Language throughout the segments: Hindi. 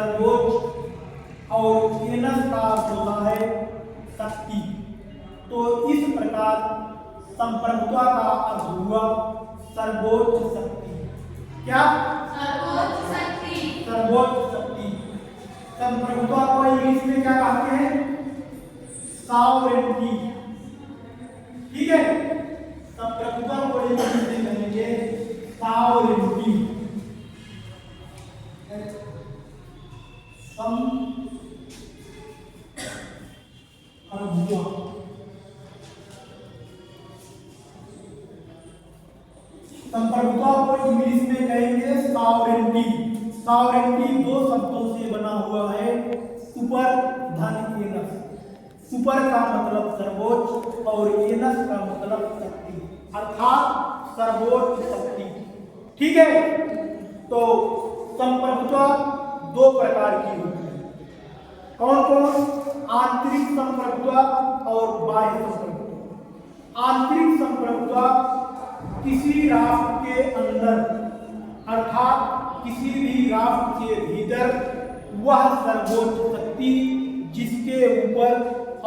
सर्वोच्च और एनस का अर्थ होता है शक्ति। तो इस प्रकार संप्रभुता का अर्थ हुआ सर्वोच्च शक्ति। क्या? सर्वोच्च शक्ति। सर्वोच्च शक्ति। संप्रभुता को इंग्लिश में क्या कहते हैं? सॉवरेनिटी। ठीक है, संप्रभुता को इंग्लिश में कहेंगे सॉवरेनिटी। संप्रभुता को इंग्लिश में कहेंगे सॉवरेनिटी। सॉवरेनिटी दो शब्दों से बना हुआ है, सुपर धन एनस। सुपर का मतलब सर्वोच्च और एनस का मतलब शक्ति, अर्थात सर्वोच्च शक्ति। ठीक है, तो संप्रभुता दो प्रकार की होती है। कौन कौन? आंतरिक संप्रभुता और बाह्य संप्रभुता। आंतरिक संप्रभुता किसी राष्ट्र के अंदर अर्थात किसी भी राष्ट्र के भीतर वह सर्वोच्च शक्ति जिसके ऊपर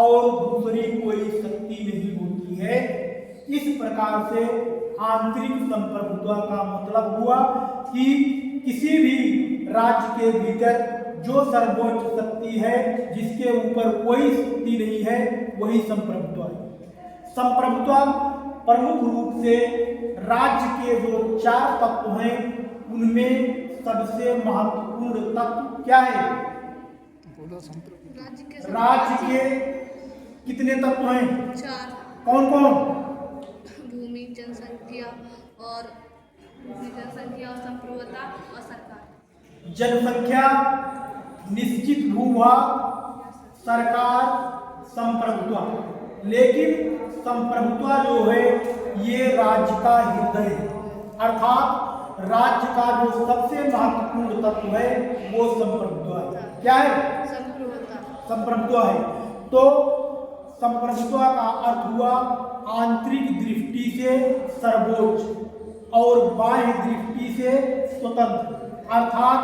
और दूसरी कोई शक्ति नहीं होती है। इस प्रकार से आंतरिक संप्रभुता का मतलब हुआ कि किसी भी राज्य के भीतर जो सर्वोच्च शक्ति है जिसके ऊपर कोई शक्ति नहीं है वही संप्रभुता है। संप्रभुता प्रमुख रूप से राज्य के जो चार तत्व हैं उनमें सबसे महत्वपूर्ण तत्व क्या है? राज्य के कितने तत्व हैं? चार। कौन कौन? भूमि, जनसंख्या और संप्रभुता और सरकार। जनसंख्या, निश्चित भूभाग, सरकार, संप्रभुता। लेकिन संप्रभुता जो है ये राज्य का हृदय है, अर्थात राज्य का जो सबसे महत्वपूर्ण तत्व है वो संप्रभुता है। क्या है? संप्रभुता है। तो संप्रभुता का अर्थ हुआ आंतरिक दृष्टि से सर्वोच्च और बाह्य दृष्टि से स्वतंत्र। अर्थात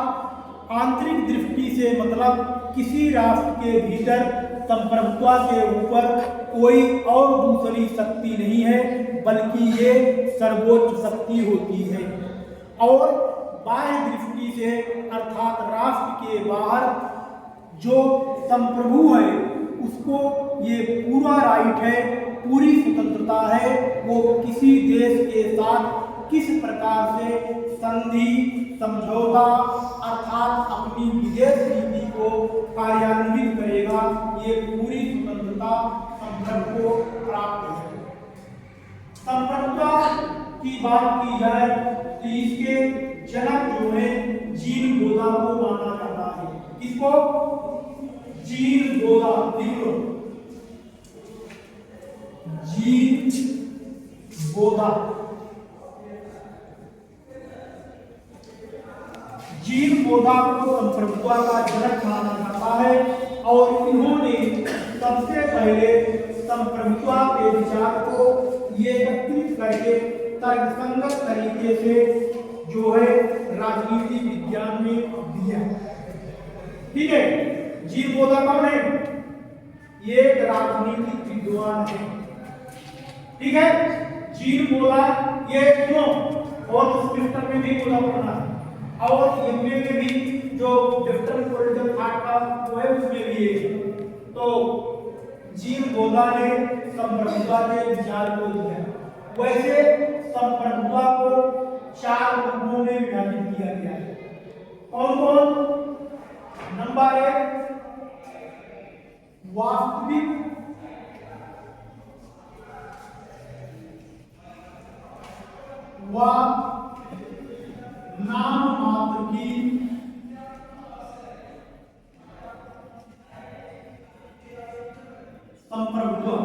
आंतरिक दृष्टि से मतलब किसी राष्ट्र के भीतर संप्रभुता के ऊपर कोई और दूसरी शक्ति नहीं है बल्कि ये सर्वोच्च शक्ति होती है। और बाह्य दृष्टि से अर्थात राष्ट्र के बाहर जो संप्रभु है उसको ये पूरा राइट है, पूरी स्वतंत्रता है, वो किसी देश के साथ किस प्रकार से संधि समझौता अर्थात अपनी विदेश नीति को कार्यान्वित करेगा, ये पूरी स्वतंत्रता संप्रभु को प्राप्त है। संप्रभुता की बात की जाए तो इसके जनक जो है जीन बोधा को माना जाता है। किसको? जीन बोधा। जीन बोधा। जीन बोधा को संप्रभुता का जनक माना जाता है और इन्होंने सबसे पहले संप्रभुता के विचार को एकत्रित करके तर्कसंगत तरीके से जो है राजनीति विज्ञान में दिया। ठीक है, जीन बोधा कौन है? ये एक राजनीतिक विद्वान है। ठीक है, जीन बोधा ये क्यों और सेमेस्टर में भी बोला पढ़ना और एमए में भी जो डिफरेंट पॉलिटिकल थॉट का वो है उसमें भी है। तो जीन बोधा ने संप्रभुता के विचार को दिया। वैसे संप्रभुता को चार रूपों में विभाजित किया गया है। कौन कौन? नंबर 1 वास्तविक व नाम मात्र की संप्रभुता।